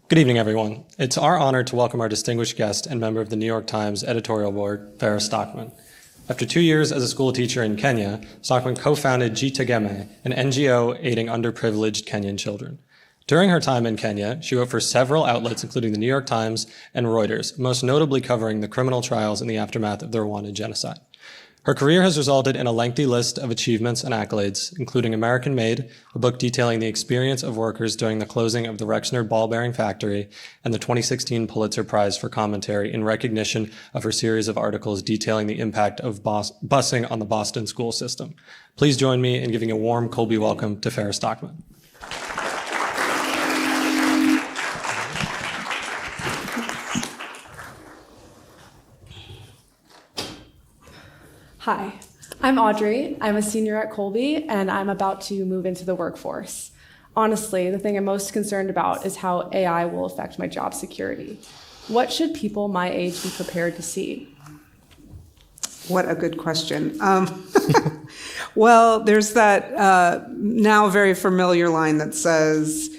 Good evening, everyone. It's our honor to welcome our distinguished guest and member of the New York Times editorial board, Farah Stockman. After 2 years as a school teacher in Kenya, Stockman co-founded Jitegeme, an NGO aiding underprivileged Kenyan children. During her time in Kenya, she wrote for several outlets, including the New York Times and Reuters, most notably covering the criminal trials in the aftermath of the Rwandan genocide. Her career has resulted in a lengthy list of achievements and accolades, including American Made, a book detailing the experience of workers during the closing of the Rexnord ball-bearing factory, and the 2016 Pulitzer Prize for commentary in recognition of her series of articles detailing the impact of busing on the Boston school system. Please join me in giving a warm Colby welcome to Farah Stockman. Hi, I'm Audrey. I'm a senior at Colby, and I'm about to move into the workforce. Honestly, the thing I'm most concerned about is how AI will affect my job security. What should people my age be prepared to see? What a good question. Well, there's that now very familiar line that says,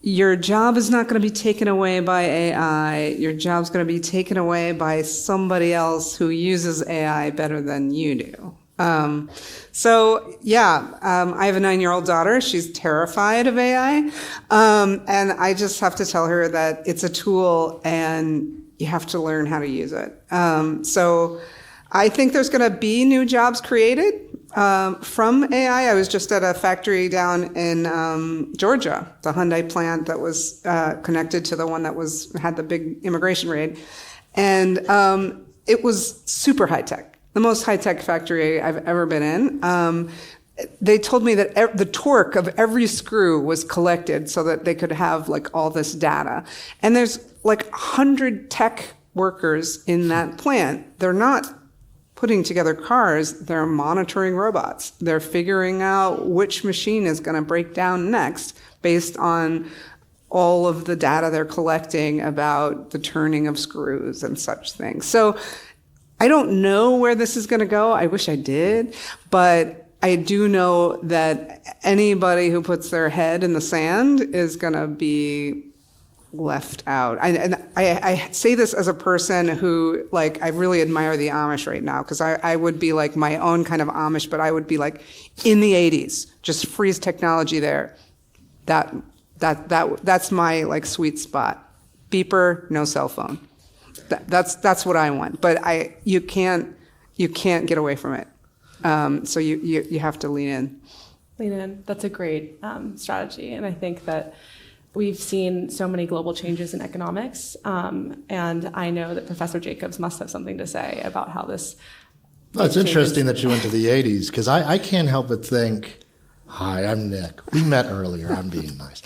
your job is not going to be taken away by AI. Your job's going to be taken away by somebody else who uses AI better than you do. I have a 9-year-old daughter. She's terrified of AI. And I just have to tell her that it's a tool and you have to learn how to use it. So I think there's going to be new jobs created from AI. I was just at a factory down in Georgia, the Hyundai plant that was connected to the one that had the big immigration raid. And it was super high tech, the most high tech factory I've ever been in. They told me that the torque of every screw was collected so that they could have like all this data. And there's like 100 tech workers in that plant. They're not putting together cars, they're monitoring robots. They're figuring out which machine is going to break down next based on all of the data they're collecting about the turning of screws and such things. So I don't know where this is going to go. I wish I did, but I do know that anybody who puts their head in the sand is going to be left out. I say this as a person who, like, I really admire the Amish right now, because I would be like my own kind of Amish, but I would be like in the 80s, just freeze technology there. That's my like sweet spot. Beeper, no cell phone. That's what I want. But you can't get away from it. So you have to lean in. Lean in. That's a great strategy, and I think that we've seen so many global changes in economics, and I know that Professor Jacobs must have something to say about how this. Well, it's interesting that you went to the 80s, because I can't help but think, hi, I'm Nick. We met earlier. I'm being nice.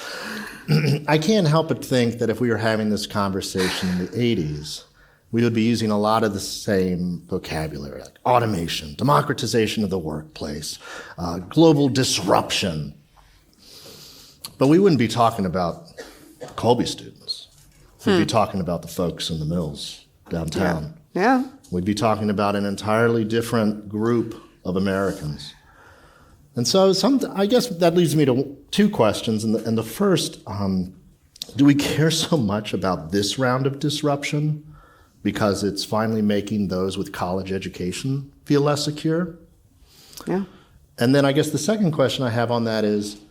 I can't help but think that if we were having this conversation in the 80s, we would be using a lot of the same vocabulary, like automation, democratization of the workplace, global disruption. But we wouldn't be talking about Colby students. We'd be talking about the folks in the mills downtown. Yeah. We'd be talking about an entirely different group of Americans. And so I guess that leads me to two questions. And the first, do we care so much about this round of disruption because it's finally making those with college education feel less secure? Yeah. And then I guess the second question I have on that is,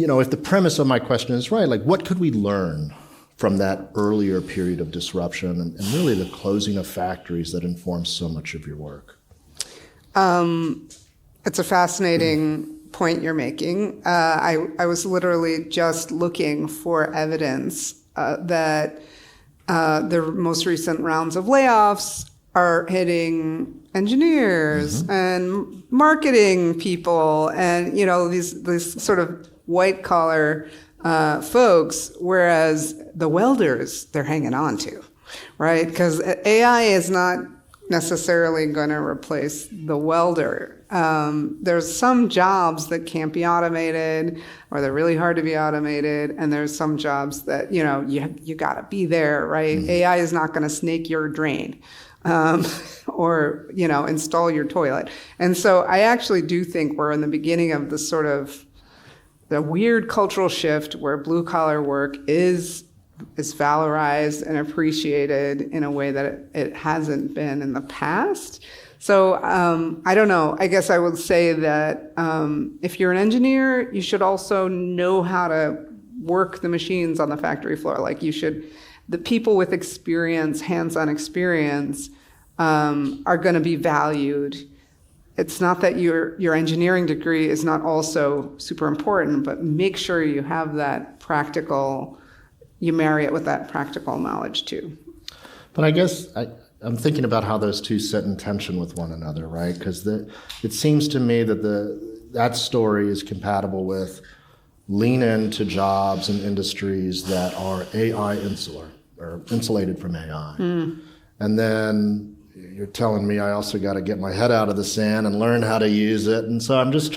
if the premise of my question is right, like what could we learn from that earlier period of disruption and really the closing of factories that informs so much of your work? It's a fascinating point you're making. I was literally just looking for evidence that the most recent rounds of layoffs are hitting engineers and marketing people and, these sort of white collar folks, whereas the welders, they're hanging on to, right? Because AI is not necessarily going to replace the welder. There's some jobs that can't be automated, or they're really hard to be automated, and there's some jobs that, you got to be there, right? AI is not going to snake your drain. Or, install your toilet. And so I actually do think we're in the beginning of the sort of the weird cultural shift where blue collar work is is valorized and appreciated in a way that it hasn't been in the past. So I don't know. I guess I would say that if you're an engineer, you should also know how to work the machines on the factory floor. Like the people with experience, hands-on experience, are going to be valued. It's not that your engineering degree is not also super important, but make sure you have that practical, you marry it with that practical knowledge too. But I guess I'm thinking about how those two sit in tension with one another, right? Because it seems to me that that story is compatible with lean into jobs and industries that are AI insular or insulated from AI. And then you're telling me I also got to get my head out of the sand and learn how to use it. And so I'm just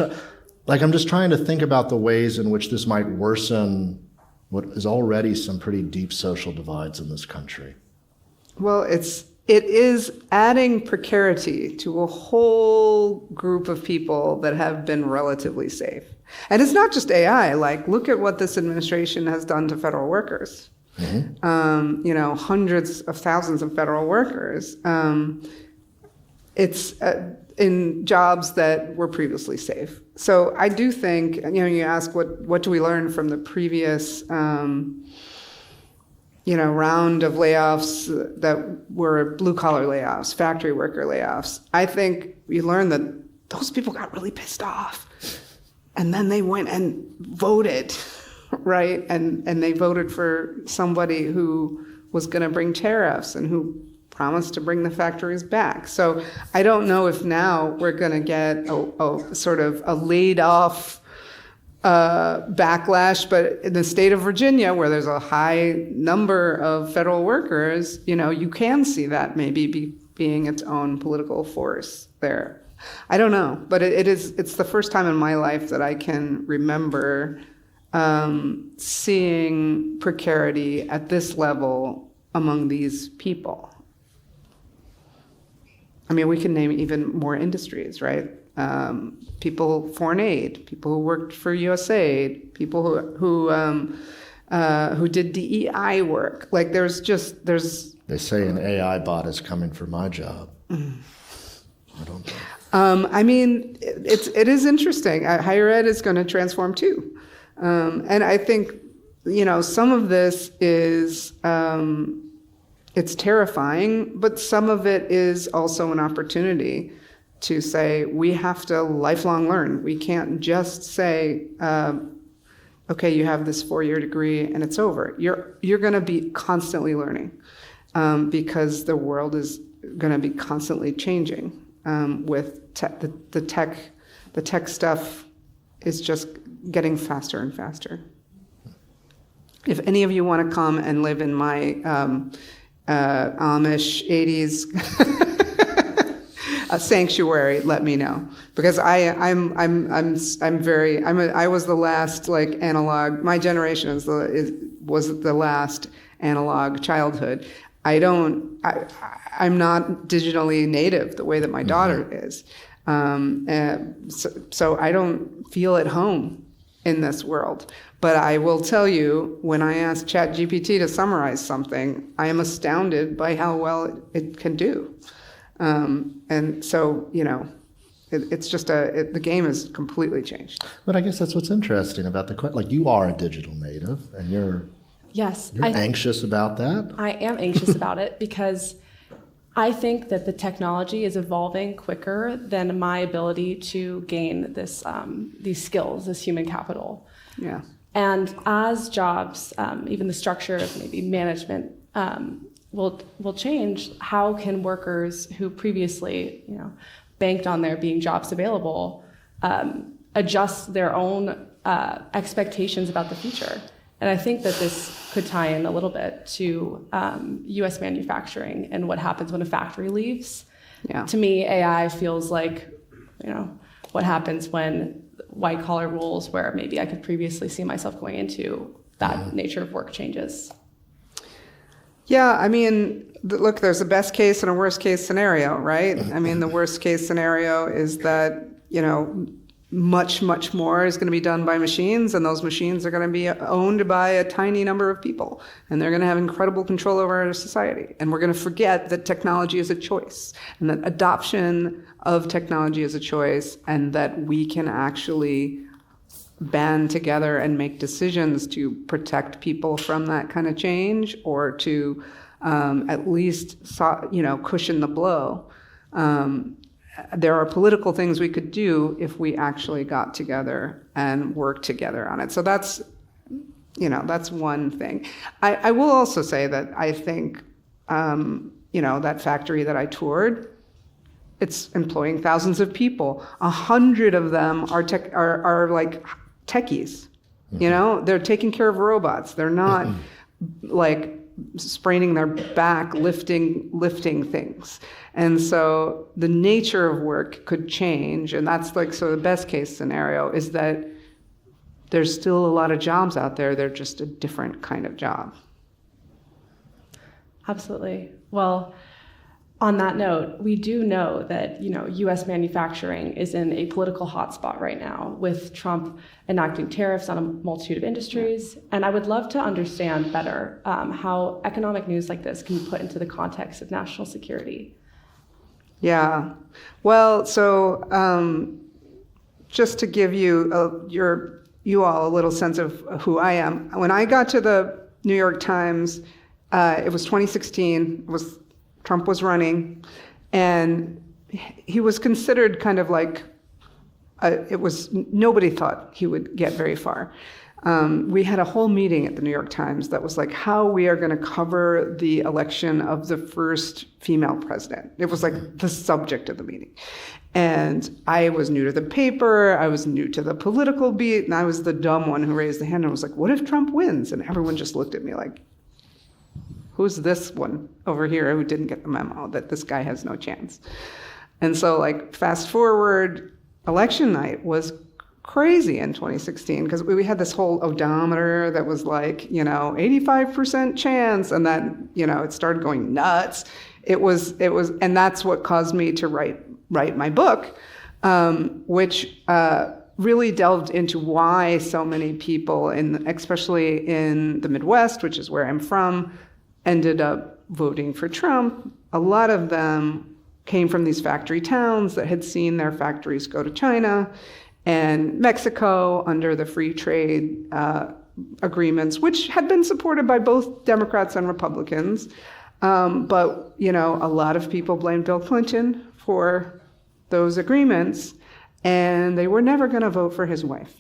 trying to think about the ways in which this might worsen what is already some pretty deep social divides in this country. Well, it is adding precarity to a whole group of people that have been relatively safe. And it's not just AI. Like, look at what this administration has done to federal workers. Hundreds of thousands of federal workers. It's in jobs that were previously safe. So I do think, you ask what do we learn from the previous round of layoffs that were blue-collar layoffs, factory worker layoffs. I think we learned that those people got really pissed off. And then they went and voted, right? And they voted for somebody who was going to bring tariffs and who promised to bring the factories back. So I don't know if now we're going to get a sort of a laid-off backlash, but in the state of Virginia, where there's a high number of federal workers, you can see that maybe being its own political force there. I don't know, but it's the first time in my life that I can remember seeing precarity at this level among these people. I mean, we can name even more industries, right? People, foreign aid, people who worked for USAID, people who did DEI work. Like there's. They say an AI bot is coming for my job. I don't know. I mean, it is interesting. Higher ed is going to transform too, and I think some of this is. It's terrifying, but some of it is also an opportunity to say we have to lifelong learn. We can't just say, okay, you have this 4-year degree and it's over. You're going to be constantly learning because the world is going to be constantly changing. With the tech stuff is just getting faster and faster. If any of you want to come and live in my Amish 80s sanctuary, let me know, because I was the last analog. My generation was the last analog childhood. I'm not digitally native the way that my daughter is, so I don't feel at home in this world. But I will tell you, when I ask ChatGPT to summarize something, I am astounded by how well it can do. And so, it's just the game has completely changed. But I guess that's what's interesting about you are a digital native, and you're anxious about that. I am anxious about it because I think that the technology is evolving quicker than my ability to gain these skills, this human capital. Yeah. And as jobs, even the structure of maybe management will change, how can workers who previously banked on there being jobs available adjust their own expectations about the future? And I think that this could tie in a little bit to U.S. manufacturing and what happens when a factory leaves. Yeah. To me, AI feels like what happens when white-collar roles where maybe I could previously see myself going into that nature of work changes. Yeah, I mean, look, there's a best case and a worst case scenario, right? I mean, the worst case scenario is that, much, much more is going to be done by machines, and those machines are going to be owned by a tiny number of people, and they're going to have incredible control over our society. And we're going to forget that technology is a choice, and that adoption of technology is a choice, and that we can actually band together and make decisions to protect people from that kind of change, or to at least cushion the blow. There are political things we could do if we actually got together and worked together on it. So that's one thing. I will also say that I think, that factory that I toured, it's employing thousands of people. 100 of them are like techies. They're taking care of robots. They're not like spraining their back lifting things. And so the nature of work could change, and that's the best case scenario is that there's still a lot of jobs out there. They're just a different kind of job. Absolutely. Well, on that note, we do know that U.S. manufacturing is in a political hotspot right now, with Trump enacting tariffs on a multitude of industries. And I would love to understand better how economic news like this can be put into the context of national security. Yeah. Well, so just to give you all a little sense of who I am, when I got to the New York Times, it was 2016. Trump was running, and he was considered kind of like, nobody thought he would get very far. We had a whole meeting at the New York Times that was like how we are going to cover the election of the first female president. It was like the subject of the meeting. And I was new to the paper, I was new to the political beat, and I was the dumb one who raised the hand and was like, what if Trump wins? And everyone just looked at me like, who's this one over here who didn't get the memo that this guy has no chance? And so fast forward, election night was crazy in 2016 because we had this whole odometer that was 85% chance, and then it started going nuts. It was, and that's what caused me to write my book, which really delved into why so many people, especially in the Midwest, which is where I'm from, ended up voting for Trump. A lot of them came from these factory towns that had seen their factories go to China and Mexico under the free trade agreements, which had been supported by both Democrats and Republicans. But a lot of people blamed Bill Clinton for those agreements, and they were never going to vote for his wife.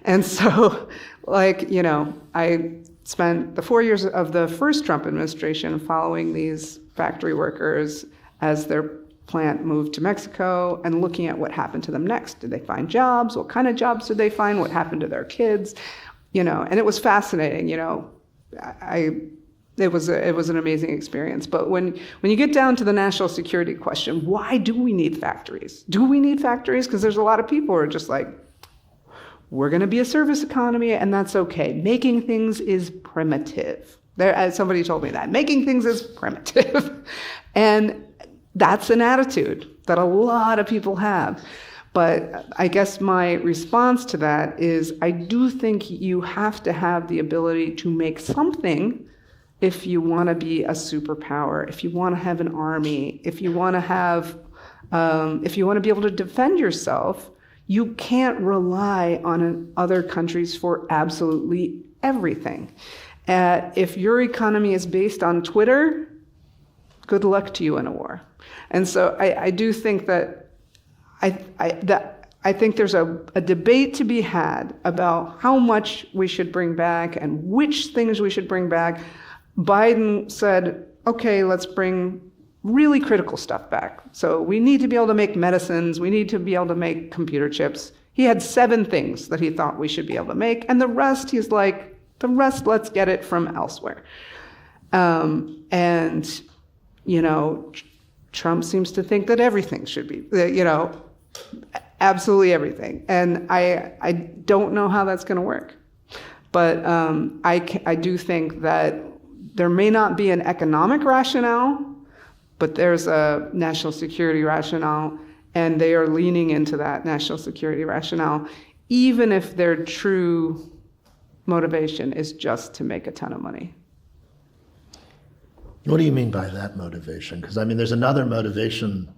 And so, I spent the 4 years of the first Trump administration following these factory workers as their plant moved to Mexico and looking at what happened to them next. Did they find jobs? What kind of jobs did they find? What happened to their kids? And it was fascinating. It was an amazing experience. But when you get down to the national security question, why do we need factories? Do we need factories? Because there's a lot of people who are just like, we're going to be a service economy, and that's okay. Making things is primitive. Somebody told me that. Making things is primitive. And that's an attitude that a lot of people have. But I guess my response to that is I do think you have to have the ability to make something if you want to be a superpower, if you want to have an army, if you want to have, if you want to be able to defend yourself. You can't rely on other countries for absolutely everything. If your economy is based on Twitter, good luck to you in a war. And so I do think that I think there's a debate to be had about how much we should bring back and which things we should bring back. Biden said, okay, let's bring really critical stuff back. So we need to be able to make medicines. We need to be able to make computer chips. He had 7 things that he thought we should be able to make. And the rest, he's like, let's get it from elsewhere. Trump seems to think that everything should be, absolutely everything. And I don't know how that's going to work. But I do think that there may not be an economic rationale, but there's a national security rationale. And they are leaning into that national security rationale, even if their true motivation is just to make a ton of money. What do you mean by that motivation? Because, I mean, there's another motivation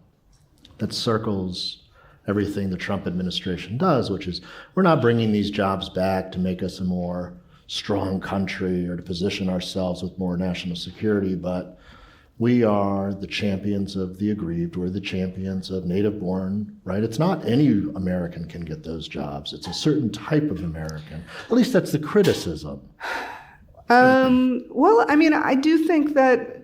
that circles everything the Trump administration does, which is we're not bringing these jobs back to make us a more strong country or to position ourselves with more national security, but we are the champions of the aggrieved. We're the champions of native-born, right? It's not any American can get those jobs. It's a certain type of American. At least that's the criticism. Well, I mean, I do think that,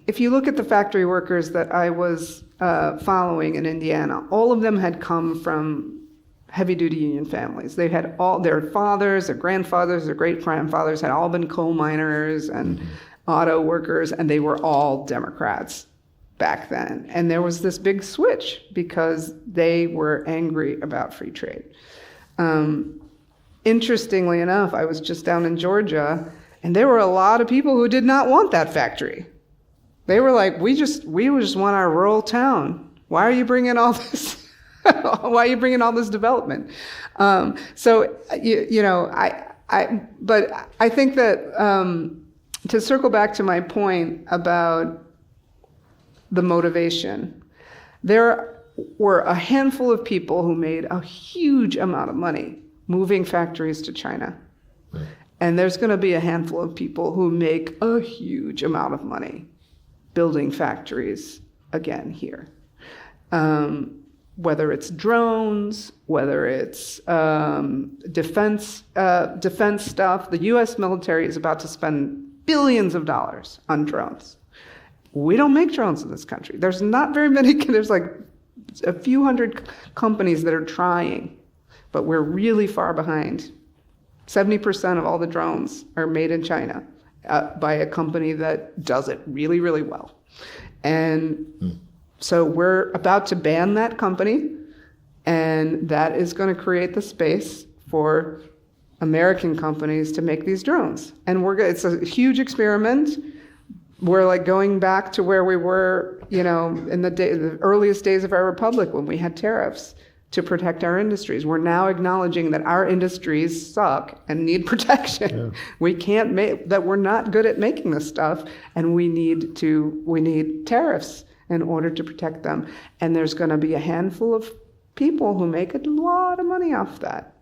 if you look at the factory workers that I was following in Indiana, all of them had come from heavy-duty union families. They had all their fathers, their grandfathers, their great-grandfathers had all been coal miners and auto workers, and they were all Democrats back then. And there was this big switch because they were angry about free trade. Interestingly enough, I was just down in Georgia, and there were a lot of people who did not want that factory. They were like, we just want our rural town. Why are you bringing all this? Why are you bringing all this development? But I think that to circle back to my point about the motivation, there were a handful of people who made a huge amount of money moving factories to China. Right. And there's going to be a handful of people who make a huge amount of money building factories again here. Whether it's drones, whether it's defense stuff. The U.S. military is about to spend billions of dollars on drones. We don't make drones in this country. There's not very many, there's like a few hundred companies that are trying, but we're really far behind. 70% of all the drones are made in China by a company that does it really, really well. And so we're about to ban that company, and that is going to create the space for American companies to make these drones. And it's a huge experiment. We're like going back to where we were, in the earliest days of our republic when we had tariffs to protect our industries. We're now acknowledging that our industries suck and need protection. Yeah. We can't that we're not good at making this stuff, and we need tariffs in order to protect them. And there's going to be a handful of people who make a lot of money off that.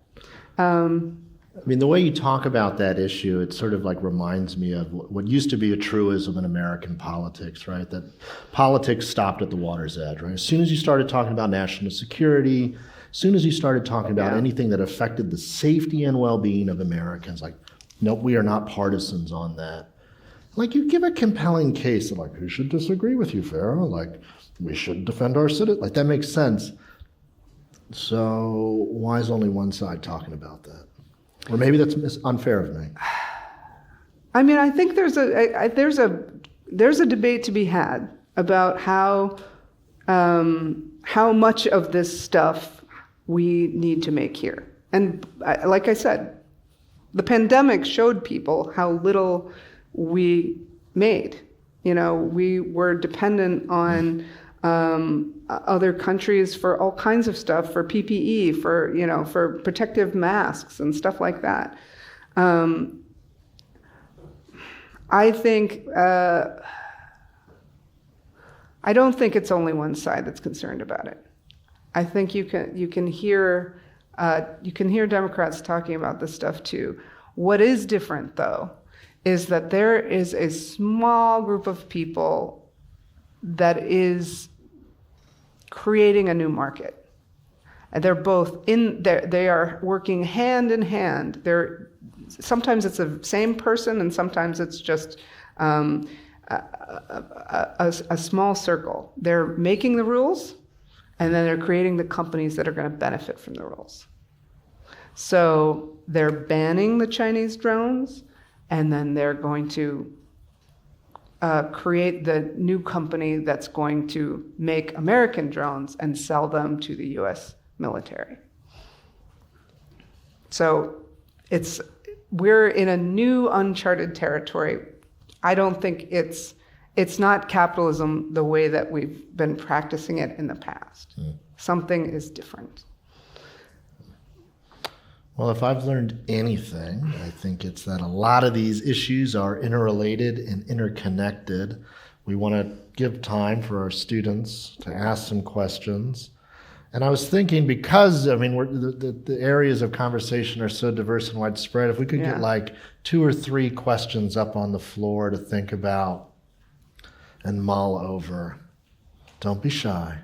I mean, the way you talk about that issue, it sort of like reminds me of what used to be a truism in American politics, right? That politics stopped at the water's edge, right? As soon as you started talking about national security, as soon as you started talking about anything that affected the safety and well-being of Americans, like, nope, we are not partisans on that. Like, you give a compelling case of, like, who should disagree with you, Farah? Like, we should defend our citizens. Like, that makes sense. So why is only one side talking about that? Or maybe that's unfair of me. I mean, I think there's a debate to be had about how much of this stuff we need to make here. And like I said, the pandemic showed people how little we made. We were dependent on other countries for all kinds of stuff, for PPE, for protective masks and stuff like that. I think I don't think it's only one side that's concerned about it. I think you can hear Democrats talking about this stuff too. What is different, though, is that there is a small group of people that is creating a new market. And they're both they are working hand in hand. Sometimes it's the same person, and sometimes it's just a small circle. They're making the rules, and then they're creating the companies that are going to benefit from the rules. So they're banning the Chinese drones, and then they're going to create the new company that's going to make American drones and sell them to the U.S. military. So we're in a new uncharted territory. I don't think it's it's not capitalism the way that we've been practicing it in the past. Something is different. Well, if I've learned anything, I think it's that a lot of these issues are interrelated and interconnected. We want to give time for our students to ask some questions. And I was thinking, because, I mean, the areas of conversation are so diverse and widespread, if we could get like 2 or 3 questions up on the floor to think about and mull over. Don't be shy.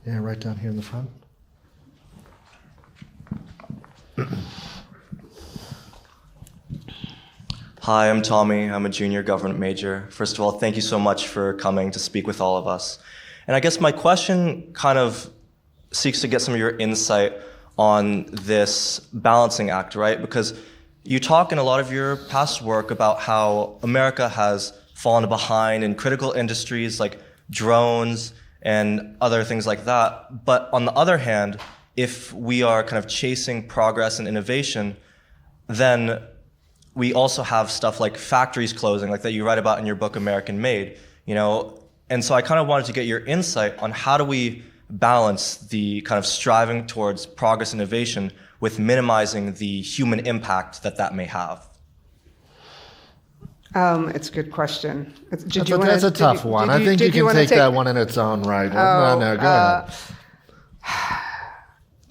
Yeah, right down here in the front. Hi, I'm Tommy. I'm a junior government major. First of all, thank you so much for coming to speak with all of us. And I guess my question kind of seeks to get some of your insight on this balancing act, right? Because you talk in a lot of your past work about how America has fallen behind in critical industries like drones and other things like that. But on the other hand, if we are kind of chasing progress and innovation, then we also have stuff like factories closing, like that you write about in your book, American Made, you know? And so I kind of wanted to get your insight on how do we balance the kind of striving towards progress and innovation with minimizing the human impact that that may have. It's a good question. That's a tough one. I think you can take that one in its own right. No, go ahead.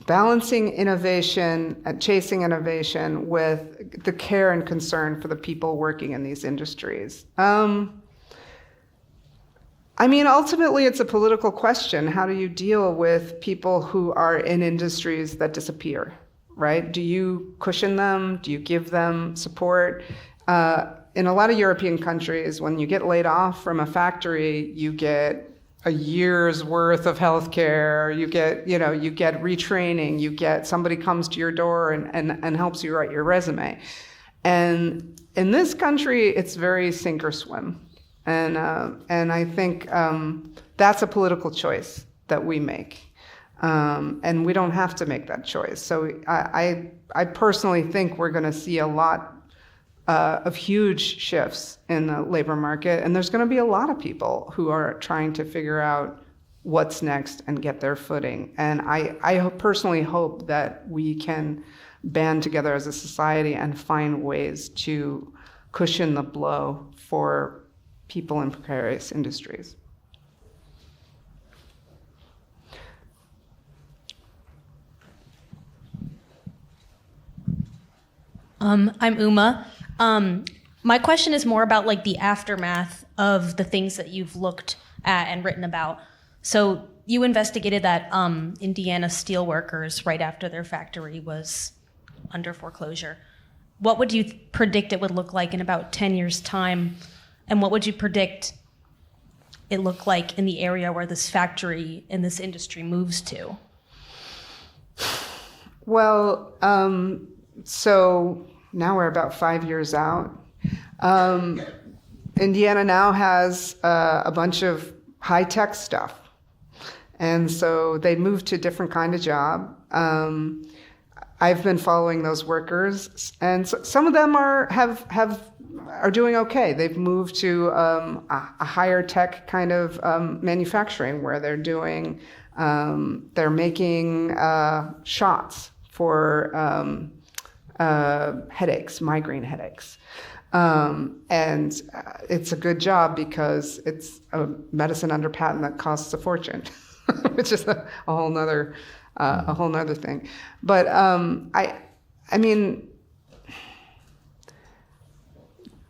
Balancing innovation, chasing innovation with the care and concern for the people working in these industries. I mean, ultimately, it's a political question. How do you deal with people who are in industries that disappear, right? Do you cushion them? Do you give them support? In a lot of European countries, when you get laid off from a factory, you get a year's worth of healthcare, you get retraining, somebody comes to your door and helps you write your resume. And in this country, it's very sink or swim. And I think that's a political choice that we make. And we don't have to make that choice. So I personally think we're going to see a lot of huge shifts in the labor market. And there's going to be a lot of people who are trying to figure out what's next and get their footing. And I personally hope that we can band together as a society and find ways to cushion the blow for people in precarious industries. I'm Uma. My question is more about like the aftermath of the things that you've looked at and written about. So you investigated that Indiana steelworkers right after their factory was under foreclosure. What would you predict it would look like in about 10 years' time? And what would you predict it look like in the area where this factory and this industry moves to? Well, so now we're about 5 years out. Indiana now has a bunch of high-tech stuff. And so they moved to a different kind of job. I've been following those workers, and some of them are doing okay. They've moved to a higher tech kind of manufacturing where they're making shots for headaches, migraine headaches. And it's a good job because it's a medicine under patent that costs a fortune, which is a whole nother thing. But I mean,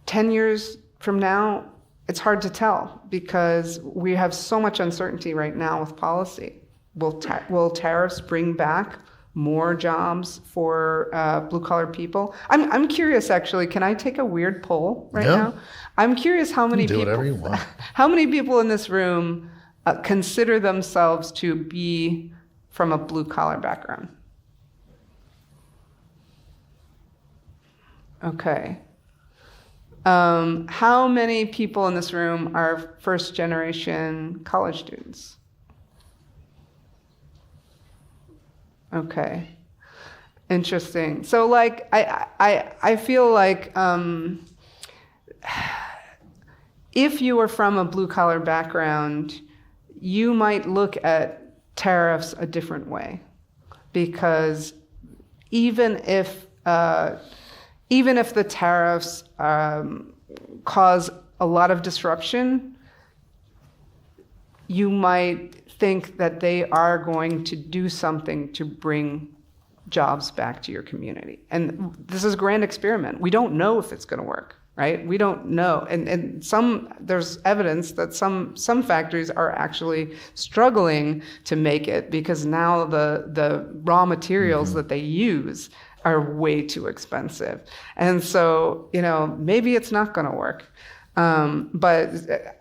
10 years from now, it's hard to tell because we have so much uncertainty right now with policy. Will tariffs bring back more jobs for blue-collar people? I'm curious, actually. Can I take a weird poll right now? I'm curious how many people. Do whatever you want. How many people in this room consider themselves to be from a blue-collar background? Okay. How many people in this room are first-generation college students? Okay, interesting. So, like, I feel like if you are from a blue-collar background, you might look at tariffs a different way, because even if the tariffs cause a lot of disruption, you might think that they are going to do something to bring jobs back to your community. And this is a grand experiment. We don't know if it's going to work, right? We don't know. And there's evidence that some factories are actually struggling to make it because now the raw materials that they use are way too expensive. And so, maybe it's not going to work. But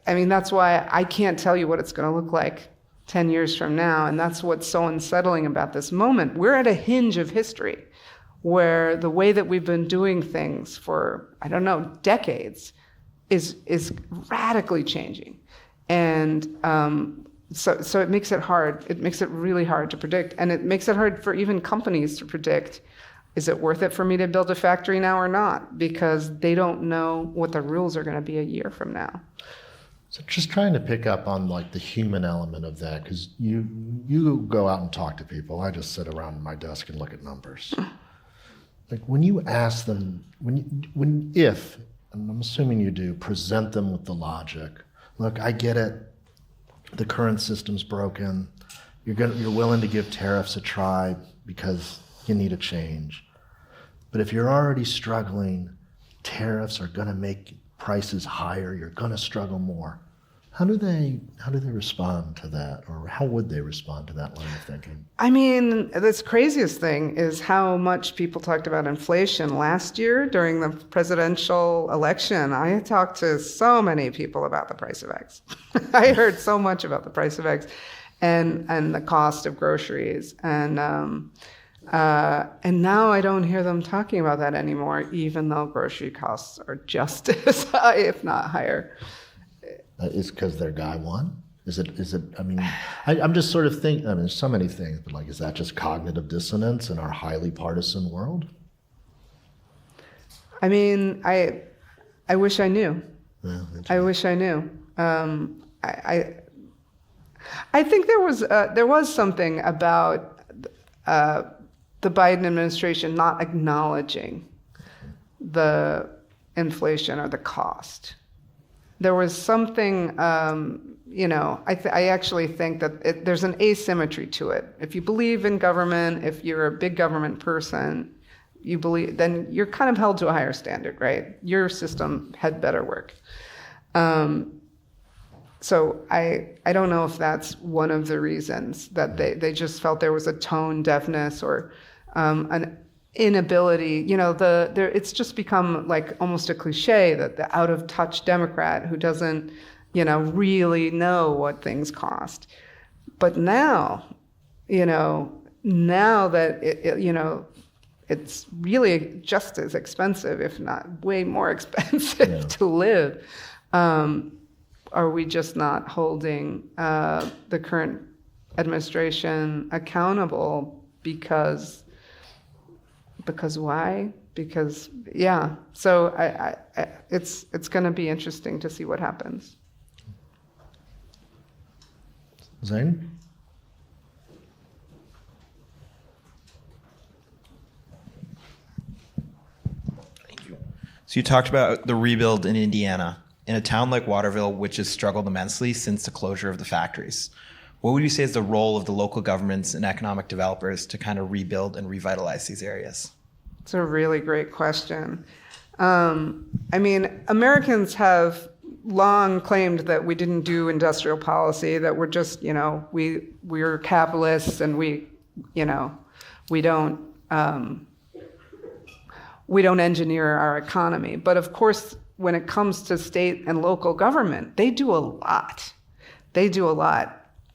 I mean, that's why I can't tell you what it's going to look like 10 years from now. And that's what's so unsettling about this moment. We're at a hinge of history where the way that we've been doing things for, decades is radically changing. And so it makes it hard. It makes it really hard to predict. And it makes it hard for even companies to predict, is it worth it for me to build a factory now or not? Because they don't know what the rules are going to be a year from now. So just trying to pick up on like the human element of that, because you go out and talk to people. I just sit around my desk and look at numbers. Like when you ask them, if, and I'm assuming you do, present them with the logic. Look, I get it. The current system's broken. You're willing to give tariffs a try because you need a change. But if you're already struggling, tariffs are going to make prices higher. You're going to struggle more. How do they respond to that, or how would they respond to that line of thinking? I mean, this craziest thing is how much people talked about inflation last year during the presidential election. I talked to so many people about the price of eggs. I heard so much about the price of eggs and the cost of groceries. And now I don't hear them talking about that anymore, even though grocery costs are just as high, if not higher. Is because their guy won? Is it? I mean, I'm just sort of thinking. I mean, there's so many things, but like, is that just cognitive dissonance in our highly partisan world? I mean, I wish I knew. Yeah, I wish I knew. I think there was something about the Biden administration not acknowledging the inflation or the cost. There was something, I actually think that there's an asymmetry to it. If you believe in government, if you're a big government person, then you're kind of held to a higher standard, right? Your system had better work. So I don't know if that's one of the reasons that they just felt there was a tone deafness or an inability. It's just become like almost a cliche that the out of touch Democrat who doesn't, really know what things cost. But now that it's really just as expensive, if not way more expensive to live. Are we just not holding the current administration accountable because why? Because So it's going to be interesting to see what happens. Zane? Thank you. So you talked about the rebuild in Indiana. In a town like Waterville, which has struggled immensely since the closure of the factories, what would you say is the role of the local governments and economic developers to kind of rebuild and revitalize these areas? It's a really great question. I mean, Americans have long claimed that we didn't do industrial policy, that we're just, we're capitalists and we don't engineer our economy. But of course, when it comes to state and local government, they do a lot.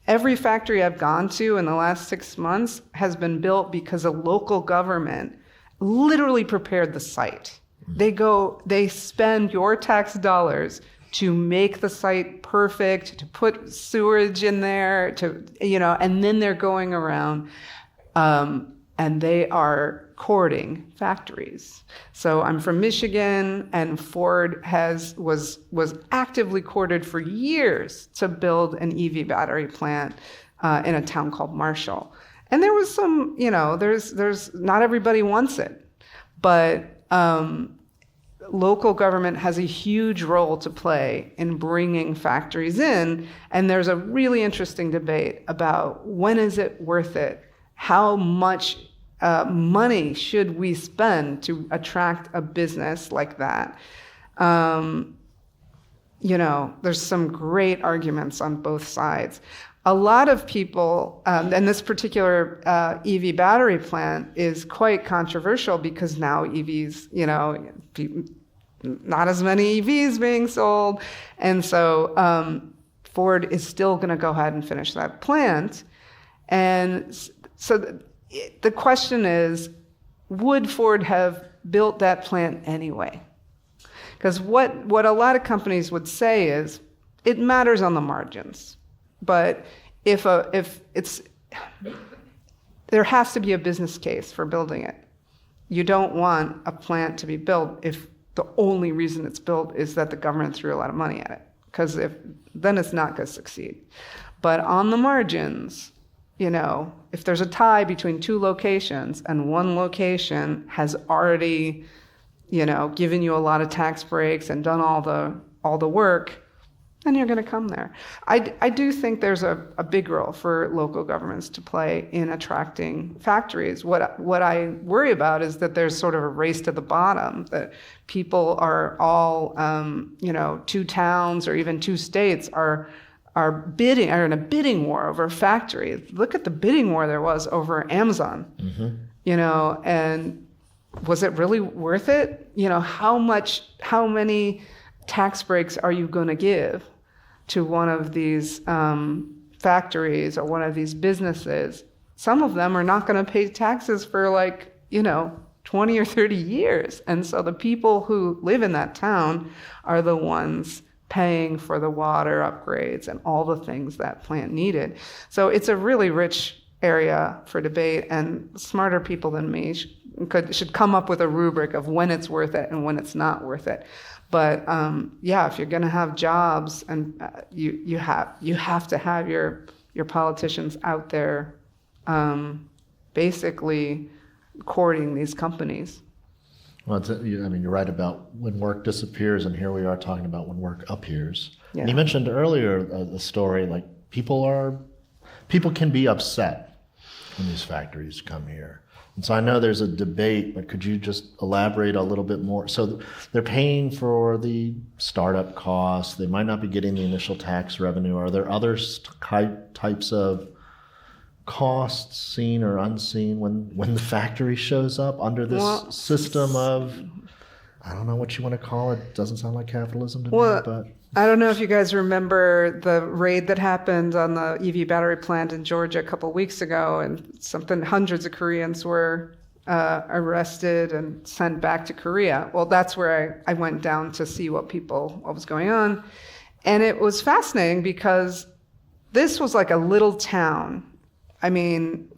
Every factory I've gone to in the last 6 months has been built because a local government literally prepared the site. They spend your tax dollars to make the site perfect, to put sewerage in there, and then they're going around and they are courting factories. So I'm from Michigan, and Ford was actively courted for years to build an EV battery plant in a town called Marshall. And there was some, there's not everybody wants it, but local government has a huge role to play in bringing factories in. And there's a really interesting debate about when is it worth it? How much money should we spend to attract a business like that? There's some great arguments on both sides. A lot of people, and this particular EV battery plant is quite controversial because now EVs, not as many EVs being sold. And so Ford is still going to go ahead and finish that plant. And so the question is, would Ford have built that plant anyway? Because what a lot of companies would say is, it matters on the margins. But if it's, there has to be a business case for building it. You don't want a plant to be built if the only reason it's built is that the government threw a lot of money at it, because then it's not going to succeed. But on the margins, if there's a tie between two locations and one location has already, given you a lot of tax breaks and done all the work, then you're going to come there. I do think there's a big role for local governments to play in attracting factories. What I worry about is that there's sort of a race to the bottom, that people are all, two towns or even two states are in a bidding war over a factory. Look at the bidding war there was over Amazon, and was it really worth it? How many tax breaks are you going to give to one of these factories or one of these businesses? Some of them are not going to pay taxes for 20 or 30 years. And so the people who live in that town are the ones paying for the water upgrades and all the things that plant needed. So it's a really rich area for debate, and smarter people than me should come up with a rubric of when it's worth it and when it's not worth it. But if you're going to have jobs, and you have to have your politicians out there basically courting these companies. Well, you're right about when work disappears, and here we are talking about when work appears. Yeah. And you mentioned earlier the story, like people can be upset when these factories come here. And so I know there's a debate, but could you just elaborate a little bit more? So they're paying for the startup costs. They might not be getting the initial tax revenue. Are there other types of costs, seen or unseen, when the factory shows up under this system of, I don't know what you want to call it. Doesn't sound like capitalism to me, but... I don't know if you guys remember the raid that happened on the EV battery plant in Georgia a couple of weeks ago, and hundreds of Koreans were arrested and sent back to Korea. Well, that's where I went down to see what was going on. And it was fascinating because this was like a little town. I mean,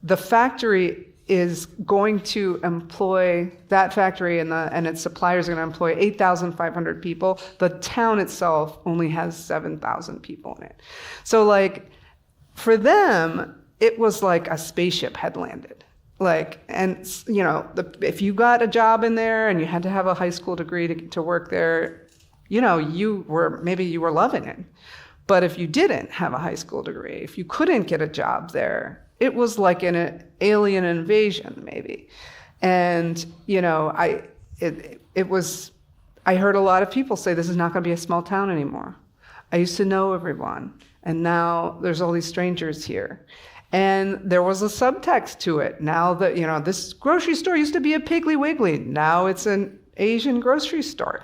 the factory is going to employ, that factory and its suppliers are going to employ 8,500 people. The town itself only has 7,000 people in it. So for them, it was like a spaceship had landed. If you got a job in there and you had to have a high school degree to work there, you were loving it. But if you didn't have a high school degree, if you couldn't get a job there, it was like an alien invasion, maybe. And, I heard a lot of people say, this is not going to be a small town anymore. I used to know everyone, and now there's all these strangers here. And there was a subtext to it. Now that, this grocery store used to be a Piggly Wiggly. Now it's an Asian grocery store.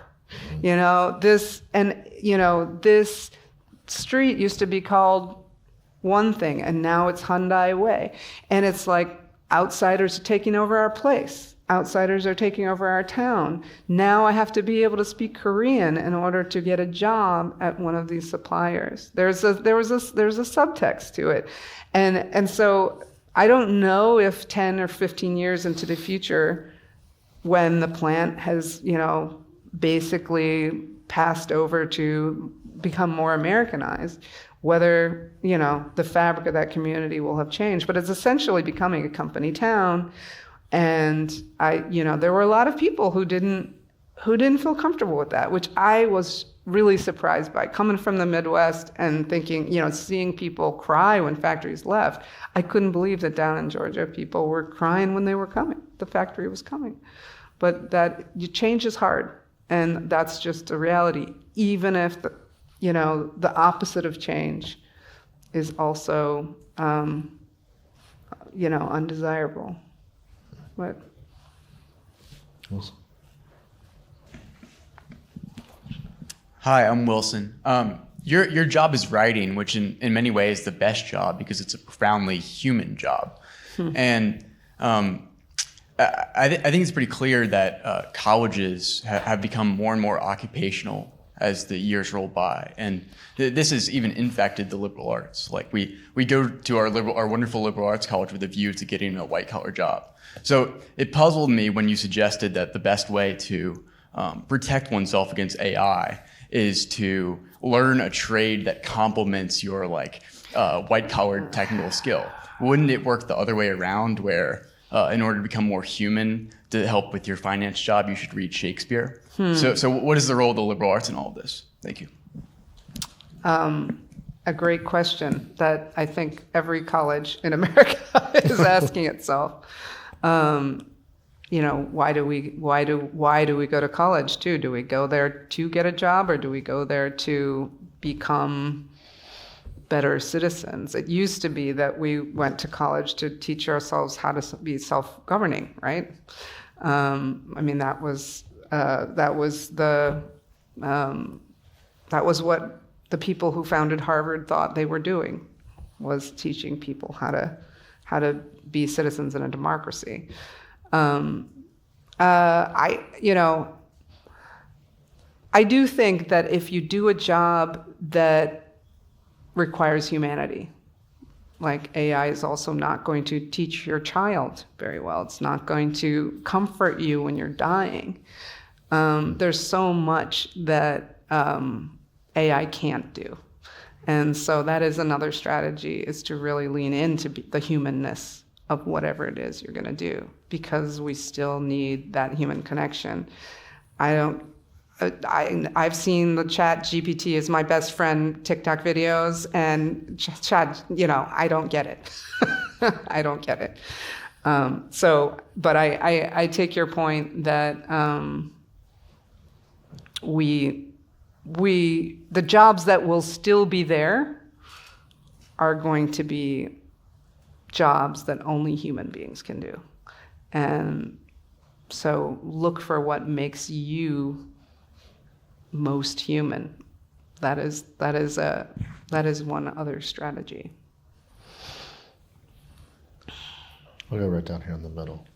This street used to be called one thing, and now it's Hyundai Way. And it's like outsiders are taking over our place. Outsiders are taking over our town. Now I have to be able to speak Korean in order to get a job at one of these suppliers. There's a subtext to it. And so I don't know if 10 or 15 years into the future, when the plant has, basically passed over to become more Americanized, whether, the fabric of that community will have changed. But it's essentially becoming a company town. And there were a lot of people who didn't feel comfortable with that, which I was really surprised by. Coming from the Midwest and thinking, seeing people cry when factories left, I couldn't believe that down in Georgia people were crying when they were coming. The factory was coming. But change is hard, and that's just a reality, even if the opposite of change is also undesirable. What? Hi, I'm Wilson. Your job is writing, which in many ways is the best job because it's a profoundly human job. And I think it's pretty clear that colleges have become more and more occupational as the years roll by. And this has even infected the liberal arts. Like we go to our wonderful liberal arts college with a view to getting a white collar job. So it puzzled me when you suggested that the best way to protect oneself against AI is to learn a trade that complements your white-collar technical skill. Wouldn't it work the other way around, where in order to become more human, to help with your finance job, you should read Shakespeare? So what is the role of the liberal arts in all of this? Thank you. A great question that I think every college in America is asking itself. Why do we go to college too? Do we go there to get a job, or do we go there to become better citizens? It used to be that we went to college to teach ourselves how to be self-governing, right? That was what the people who founded Harvard thought they were doing, was teaching people how to be citizens in a democracy. I do think that if you do a job that requires humanity, like AI is also not going to teach your child very well. It's not going to comfort you when you're dying. There's so much that AI can't do. And so that is another strategy, is to really lean into the humanness of whatever it is you're going to do, because we still need that human connection. I've seen the Chat GPT is my best friend TikTok videos, and Chat, I don't get it. I don't get it. But I take your point that the jobs that will still be there are going to be jobs that only human beings can do. And so look for what makes you most human. That is one other strategy. We'll go right down here in the middle.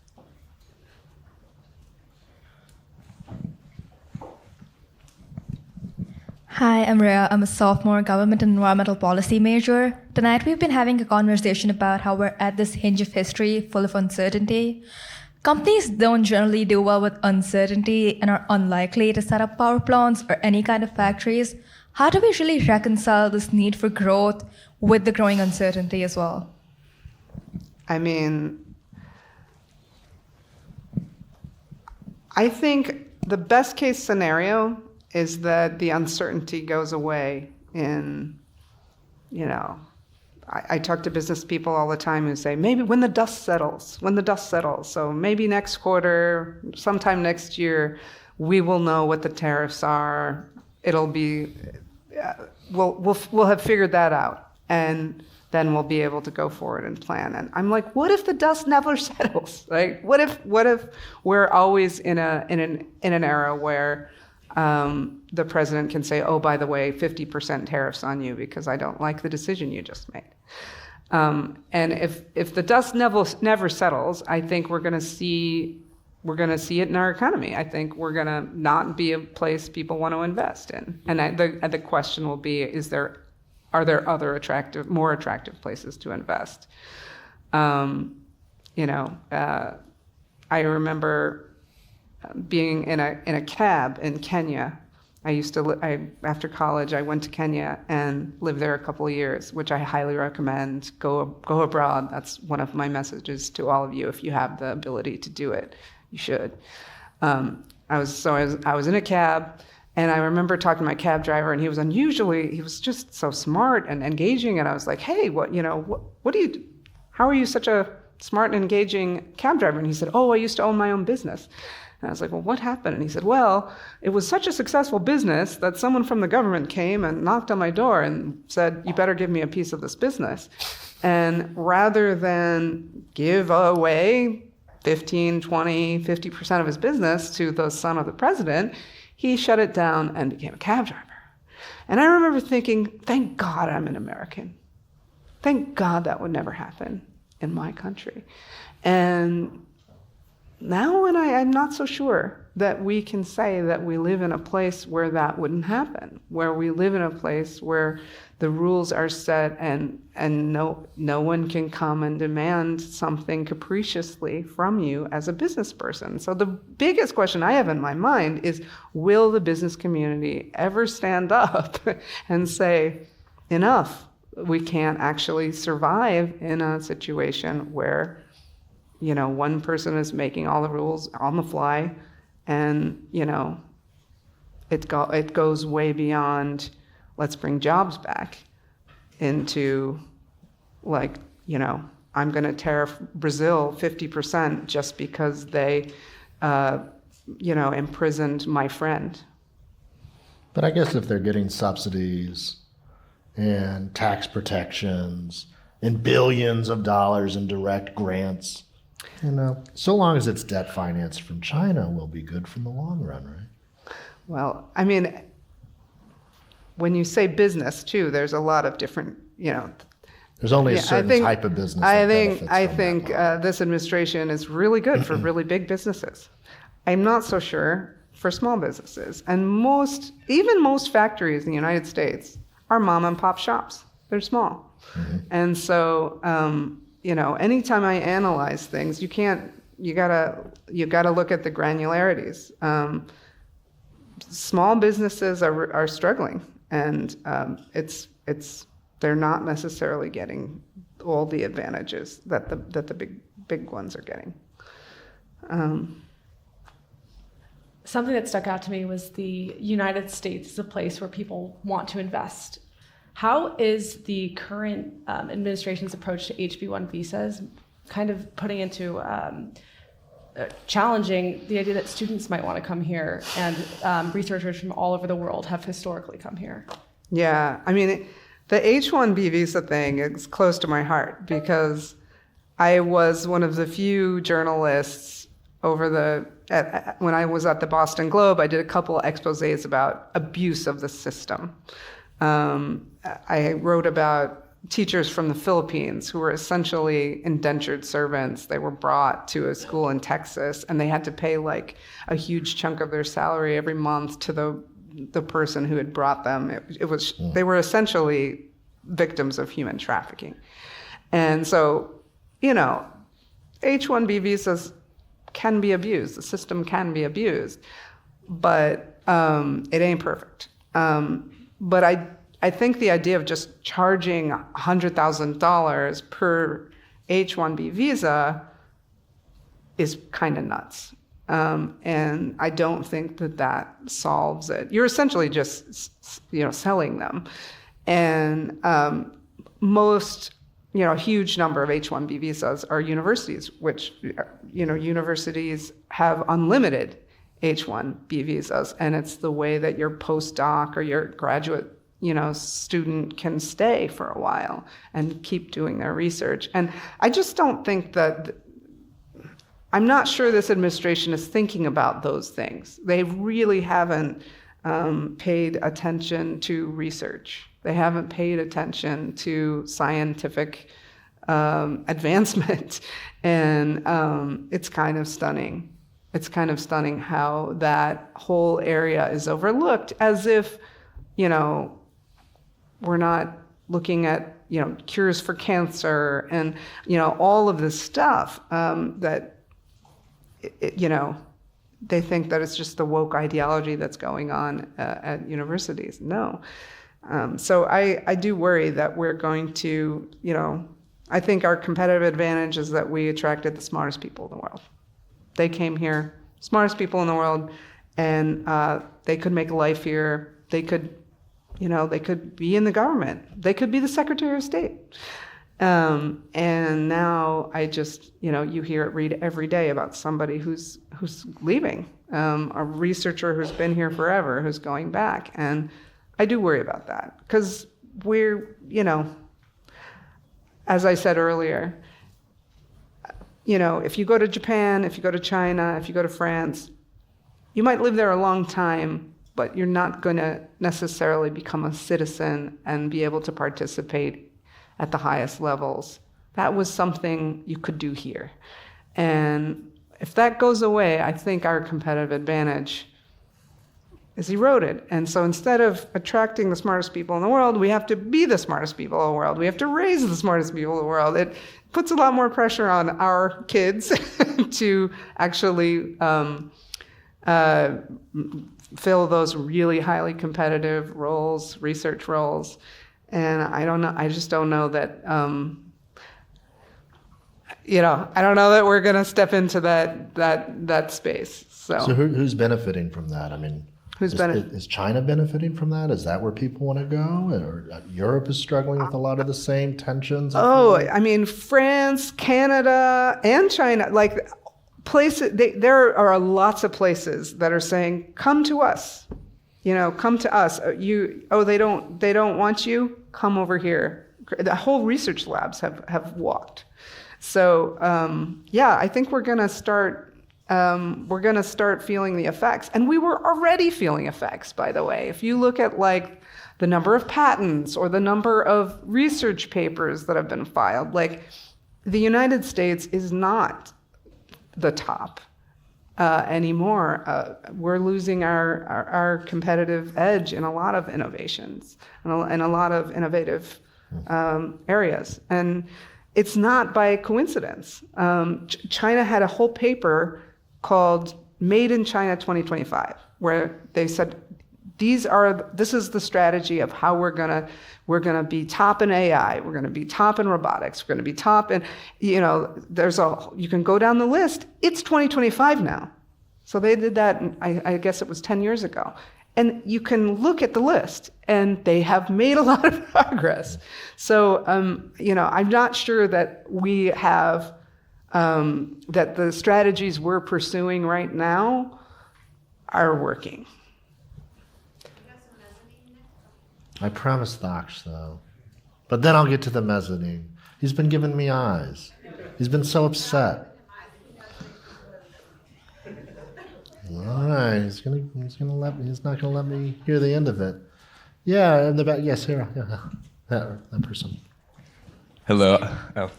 Hi, I'm Rhea. I'm a sophomore government and environmental policy major. Tonight we've been having a conversation about how we're at this hinge of history full of uncertainty. Companies don't generally do well with uncertainty and are unlikely to set up power plants or any kind of factories. How do we really reconcile this need for growth with the growing uncertainty as well? I think the best case scenario is that the uncertainty goes away in, I talk to business people all the time who say, maybe when the dust settles. So maybe next quarter, sometime next year, we will know what the tariffs are. It'll be, we'll have figured that out. And then we'll be able to go forward and plan. And I'm like, what if the dust never settles? Like, what if we're always in an era where the president can say, oh, by the way, 50% tariffs on you because I don't like the decision you just made. And if the dust never settles, I think we're going to see it in our economy. I think we're going to not be a place people want to invest in. And the question will be, are there other more attractive places to invest? I remember being in a cab in Kenya. After college, I went to Kenya and lived there a couple of years, which I highly recommend. Go abroad. That's one of my messages to all of you. If you have the ability to do it, you should. I was in a cab, and I remember talking to my cab driver, and he was just so smart and engaging. And I was like, hey, what do you do? How are you such a smart and engaging cab driver? And he said, oh, I used to own my own business. And I was like, well, what happened? And he said, well, it was such a successful business that someone from the government came and knocked on my door and said, you better give me a piece of this business. And rather than give away 15, 20, 50% of his business to the son of the president, he shut it down and became a cab driver. And I remember thinking, thank God I'm an American. Thank God that would never happen in my country. And now I'm not so sure that we can say that we live in a place where that wouldn't happen, where we live in a place where the rules are set and no one can come and demand something capriciously from you as a business person. So the biggest question I have in my mind is, will the business community ever stand up and say, enough, we can't actually survive in a situation where one person is making all the rules on the fly, and it goes way beyond let's bring jobs back into I'm going to tariff Brazil 50% just because they imprisoned my friend. But I guess if they're getting subsidies and tax protections and billions of dollars in direct grants, so long as it's debt financed from China, we'll be good from the long run, right? Well, I mean, when you say business too, there's a lot of different, There's only a certain type of business. I think this administration is really good for really big businesses. I'm not so sure for small businesses. And most factories in the United States are mom and pop shops. They're small. Mm-hmm. And so, anytime I analyze things, you gotta look at the granularities. Small businesses are struggling, and they're not necessarily getting all the advantages that the big ones are getting. Something that stuck out to me was the United States is a place where people want to invest. How is the current administration's approach to HB1 visas kind of putting into challenging the idea that students might want to come here and researchers from all over the world have historically come here? Yeah, I mean, the H-1B visa thing is close to my heart because I was one of the few journalists when I was at the Boston Globe. I did a couple exposés about abuse of the system. I wrote about teachers from the Philippines who were essentially indentured servants. They were brought to a school in Texas, and they had to pay like a huge chunk of their salary every month to the person who had brought them. They were essentially victims of human trafficking. And so, H-1B visas can be abused. The system can be abused, but it ain't perfect. But I think the idea of just charging $100,000 per H-1B visa is kind of nuts. And I don't think that solves it. You're essentially just, selling them. And a huge number of H-1B visas are universities, which, universities have unlimited H-1B visas. And it's the way that your postdoc or your graduate student can stay for a while and keep doing their research. And I just don't think I'm not sure this administration is thinking about those things. They really haven't paid attention to research. They haven't paid attention to scientific advancement. And it's kind of stunning. It's kind of stunning how that whole area is overlooked as if, we're not looking at, cures for cancer and, all of this stuff that, they think that it's just the woke ideology that's going on at universities. No. So I do worry that we're going to, I think our competitive advantage is that we attracted the smartest people in the world. They came here, smartest people in the world, and they could make a life here. They could, they could be in the government. They could be the Secretary of State. And now I just, you read every day about somebody who's leaving, a researcher who's been here forever, who's going back. And I do worry about that because we're, as I said earlier, if you go to Japan, if you go to China, if you go to France, you might live there a long time, but you're not going to necessarily become a citizen and be able to participate at the highest levels. That was something you could do here. And if that goes away, I think our competitive advantage is eroded. And so instead of attracting the smartest people in the world, we have to be the smartest people in the world. We have to raise the smartest people in the world. It puts a lot more pressure on our kids to actually fill those really highly competitive roles, research roles. And I don't know, I just don't know that, I don't know that we're going to step into that space. So who's benefiting from that? I mean, is China benefiting from that? Is that where people want to go? Or Europe is struggling with a lot of the same tensions? I mean, France, Canada, and China, like places, there are lots of places that are saying, come to us. Come to us. They don't want you? Come over here. The whole research labs have walked. So I think we're gonna start feeling the effects, and we were already feeling effects. By the way, if you look at like the number of patents or the number of research papers that have been filed, like the United States is not the top anymore. We're losing our competitive edge in a lot of innovations and a lot of innovative areas. And it's not by coincidence. China had a whole paper called Made in China 2025, where they said, this is the strategy of how we're gonna be top in AI, we're gonna be top in robotics, we're gonna be top in, you can go down the list. It's 2025 now. So they did that, I guess it was 10 years ago. And you can look at the list, and they have made a lot of progress. So, I'm not sure that we have, that the strategies we're pursuing right now are working. I promised Daksh, though. But then I'll get to the mezzanine. He's been giving me eyes. He's been so upset. All right, he's not gonna let me hear the end of it. Yeah, in the back. Yes, here. Yeah, that person. Hello. Oh.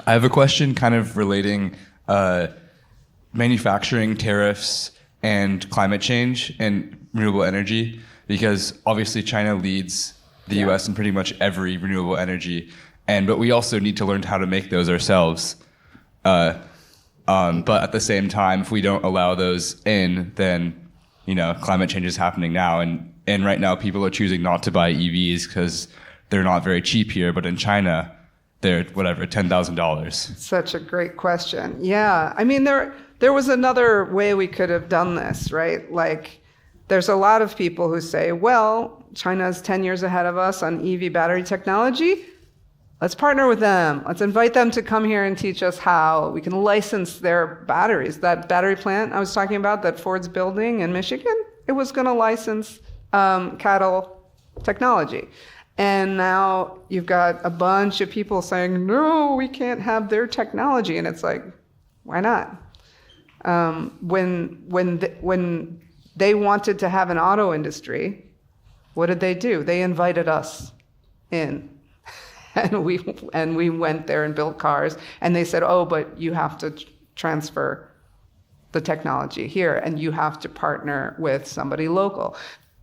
I have a question kind of relating manufacturing, tariffs, and climate change and renewable energy, because obviously China leads the US in pretty much every renewable energy, but we also need to learn how to make those ourselves. But at the same time, if we don't allow those in, then climate change is happening now, and right now people are choosing not to buy EVs because they're not very cheap here, but in China, they're $10,000. Such a great question. Yeah, I mean there was another way we could have done this, right? Like, there's a lot of people who say, well, China's 10 years ahead of us on EV battery technology. Let's partner with them. Let's invite them to come here and teach us how we can license their batteries. That battery plant I was talking about that Ford's building in Michigan, it was going to license cattle technology. And now you've got a bunch of people saying, no, we can't have their technology. And it's like, why not? When they wanted to have an auto industry, what did they do? They invited us in. And we went there and built cars, and they said, oh, but you have to transfer the technology here, and you have to partner with somebody local.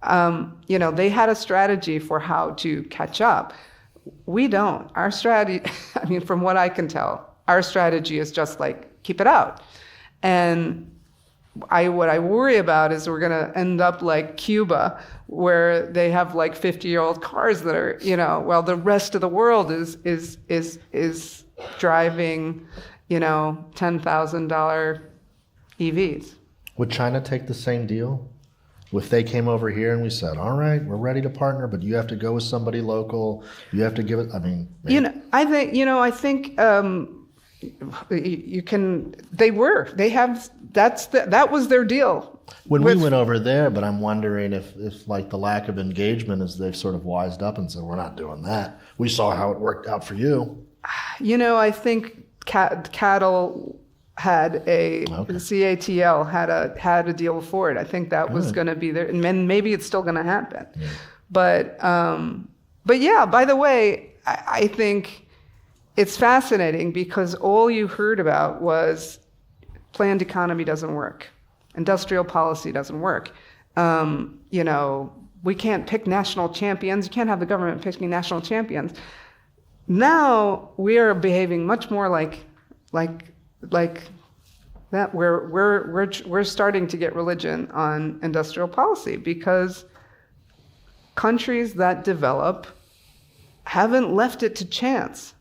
they had a strategy for how to catch up. We don't. Our strategy, I mean, from what I can tell, our strategy is just like, keep it out. And what I worry about is we're going to end up like Cuba, where they have like 50-year-old cars that are, while the rest of the world is driving, $10,000 EVs. Would China take the same deal? If they came over here and we said, all right, we're ready to partner, but you have to go with somebody local, you have to give it, I mean. Maybe. I think you can, that was their deal. When we went over there, but I'm wondering if like the lack of engagement is they've sort of wised up and said, we're not doing that. We saw how it worked out for you. I think cattle had CATL had a deal with Ford. I think that was going to be there, and maybe it's still going to happen. Yeah. But yeah. By the way, I think it's fascinating because all you heard about was planned economy doesn't work, industrial policy doesn't work. We can't pick national champions. You can't have the government picking national champions. Now we are behaving much more like that. We're starting to get religion on industrial policy because countries that develop haven't left it to chance.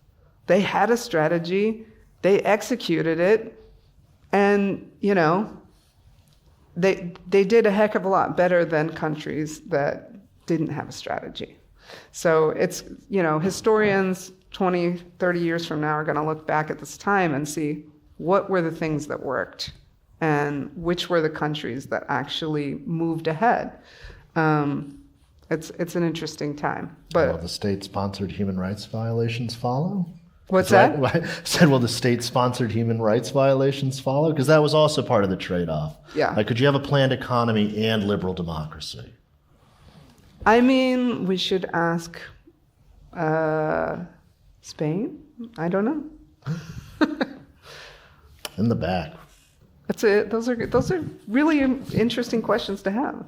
They had a strategy, they executed it, and they did a heck of a lot better than countries that didn't have a strategy. So it's, historians 20, 30 years from now are going to look back at this time and see what were the things that worked and which were the countries that actually moved ahead. It's an interesting time. But will the state-sponsored human rights violations follow? What's that? I said, will the state-sponsored human rights violations follow? Because that was also part of the trade-off. Yeah. Like, could you have a planned economy and liberal democracy? I mean, we should ask Spain? I don't know. In the back. That's it. Those are really interesting questions to have.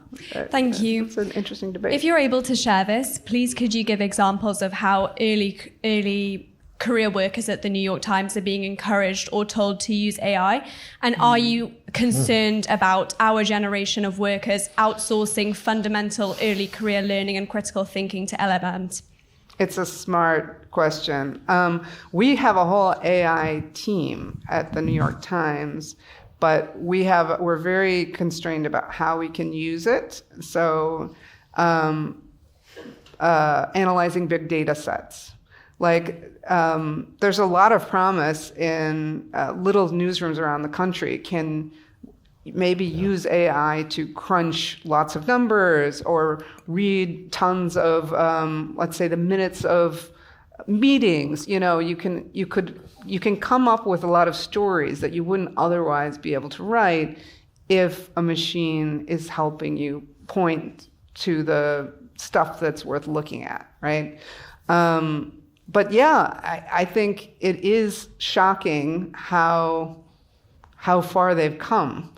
Thank you. It's an interesting debate. If you're able to share this, please could you give examples of how early career workers at the New York Times are being encouraged or told to use AI? And are you concerned about our generation of workers outsourcing fundamental early career learning and critical thinking to LLMs? It's a smart question. We have a whole AI team at the New York Times, but we're very constrained about how we can use it. So analyzing big data sets. There's a lot of promise in little newsrooms around the country can maybe use AI to crunch lots of numbers or read tons of, let's say, the minutes of meetings. You can come up with a lot of stories that you wouldn't otherwise be able to write if a machine is helping you point to the stuff that's worth looking at, right? But yeah, I think it is shocking how far they've come.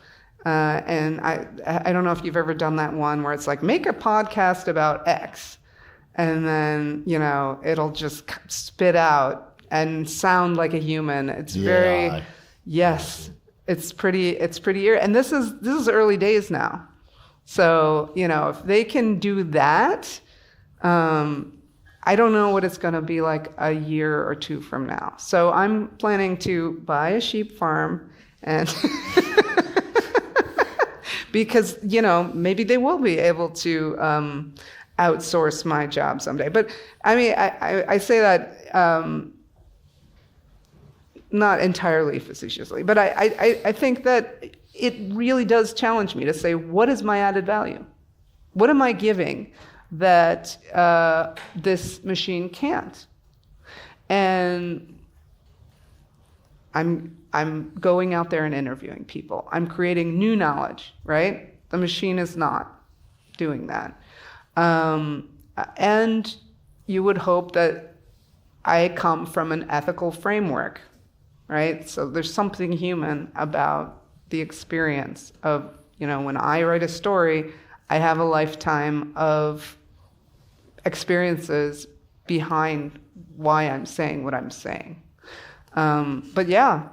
And I don't know if you've ever done that one where it's like, make a podcast about X, and then, it'll just spit out and sound like a human. It's it's pretty eerie. And this is early days now. So, if they can do that, I don't know what it's going to be like a year or two from now. So I'm planning to buy a sheep farm and because, maybe they will be able to outsource my job someday. But I mean, I say that not entirely facetiously, but I think that it really does challenge me to say, what is my added value? What am I giving that this machine can't? And I'm going out there and interviewing people. I'm creating new knowledge, right? The machine is not doing that. And you would hope that I come from an ethical framework, right? So there's something human about the experience of, when I write a story, I have a lifetime of experiences behind why I'm saying what I'm saying. But yeah,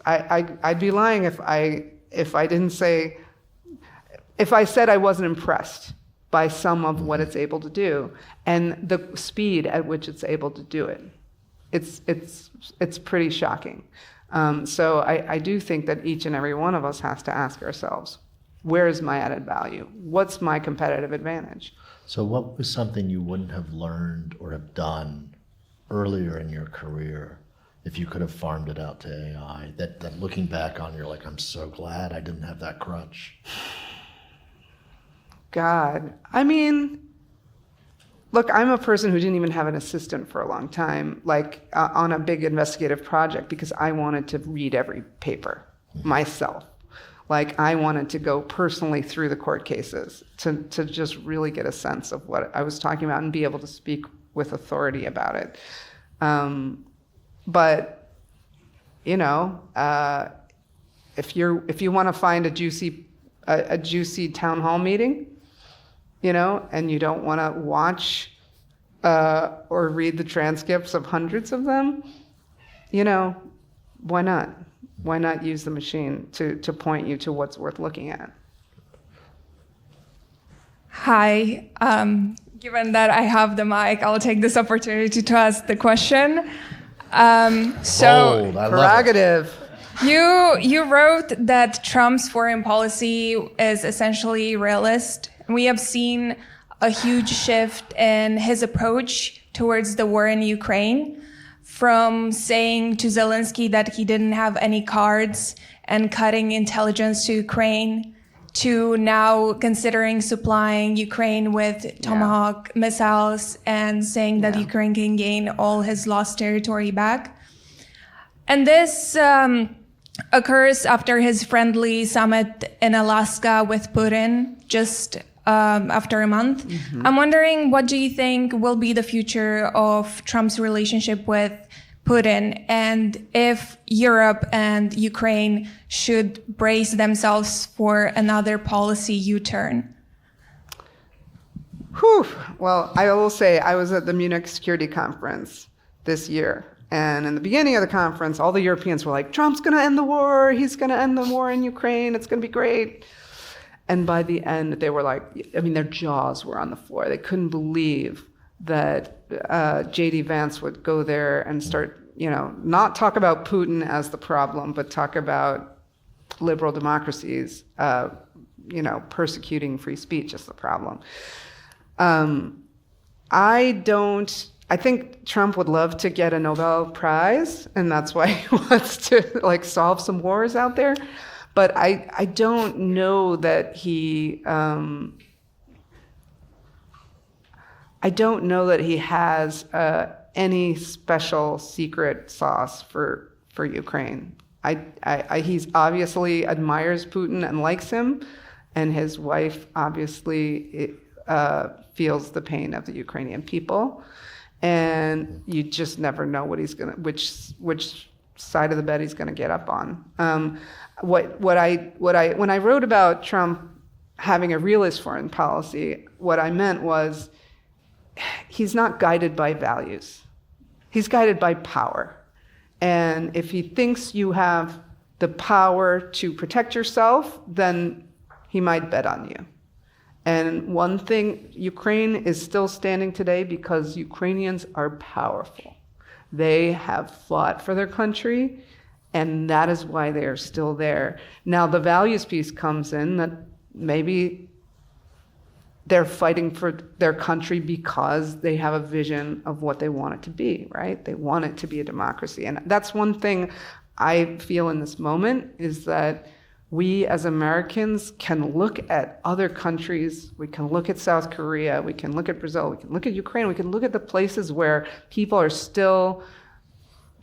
I'd be lying if I didn't say, if I said I wasn't impressed by some of what it's able to do and the speed at which it's able to do it. It's pretty shocking. So I do think that each and every one of us has to ask ourselves, where is my added value? What's my competitive advantage? So what was something you wouldn't have learned or have done earlier in your career if you could have farmed it out to AI, that looking back on, you're like, I'm so glad I didn't have that crutch? God, I mean, look, I'm a person who didn't even have an assistant for a long time, like on a big investigative project, because I wanted to read every paper myself. Like, I wanted to go personally through the court cases to just really get a sense of what I was talking about and be able to speak with authority about it. But, you know, if you want to find a juicy town hall meeting, you know, and you don't want to watch or read the transcripts of hundreds of them, you know, why not? Why not use the machine to point you to what's worth looking at? Hi. Given that I have the mic, I'll take this opportunity to ask the question. Bold, I love Prerogative. You wrote that Trump's foreign policy is essentially realist. We have seen a huge shift in his approach towards the war in Ukraine, from saying to Zelensky that he didn't have any cards and cutting intelligence to Ukraine, to now considering supplying Ukraine with Tomahawk missiles and saying that Ukraine can gain all his lost territory back. And this occurs after his friendly summit in Alaska with Putin, just after a month. Mm-hmm. I'm wondering, what do you think will be the future of Trump's relationship with Putin, and if Europe and Ukraine should brace themselves for another policy U-turn? Whew. Well, I will say I was at the Munich Security Conference this year. And in the beginning of the conference, all the Europeans were like, Trump's going to end the war. He's going to end the war in Ukraine. It's going to be great. And by the end, they were like, I mean, their jaws were on the floor. They couldn't believe that J.D. Vance would go there and start, you know, not talk about Putin as the problem, but talk about liberal democracies, you know, persecuting free speech as the problem. I think Trump would love to get a Nobel Prize, and that's why he wants to like solve some wars out there. But I don't know that he has any special secret sauce for Ukraine. He's obviously admires Putin and likes him, and his wife obviously feels the pain of the Ukrainian people, and you just never know what he's gonna, which side of the bed he's gonna get up on. When I wrote about Trump having a realist foreign policy, what I meant was he's not guided by values. He's guided by power. And if he thinks you have the power to protect yourself, then he might bet on you. And one thing, Ukraine is still standing today because Ukrainians are powerful. They have fought for their country, and that is why they are still there. Now, the values piece comes in that maybe they're fighting for their country because they have a vision of what they want it to be, right? They want it to be a democracy. And that's one thing I feel in this moment, is that we as Americans can look at other countries, we can look at South Korea, we can look at Brazil, we can look at Ukraine, we can look at the places where people are still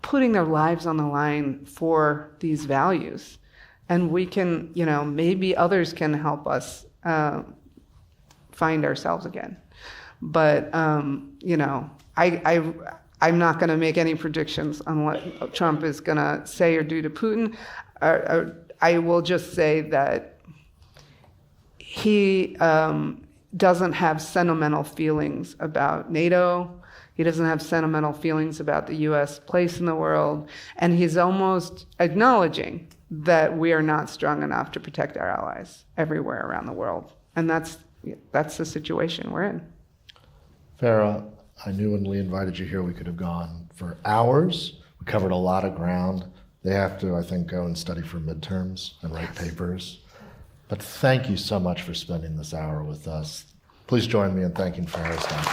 putting their lives on the line for these values. And we can, you know, maybe others can help us find ourselves again. But, you know, I'm not going to make any predictions on what Trump is going to say or do to Putin. I will just say that he doesn't have sentimental feelings about NATO. He doesn't have sentimental feelings about the U.S. place in the world. And he's almost acknowledging that we are not strong enough to protect our allies everywhere around the world. And that's the situation we're in. Farah, I knew when we invited you here we could have gone for hours. We covered a lot of ground. They have to, I think, go and study for midterms and write papers. But thank you so much for spending this hour with us. Please join me in thanking Farah Stockman.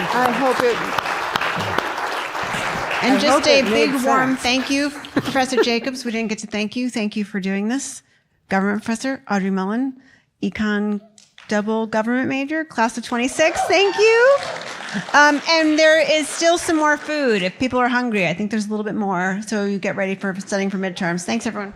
I hope it... And just a big warm sense. thank you, Professor Jacobs. We didn't get to thank you. Thank you for doing this. Government Professor Audrey Mellon, Econ double government major, class of 26. Thank you. And there is still some more food if people are hungry. I think there's a little bit more. So you get ready for studying for midterms. Thanks, everyone.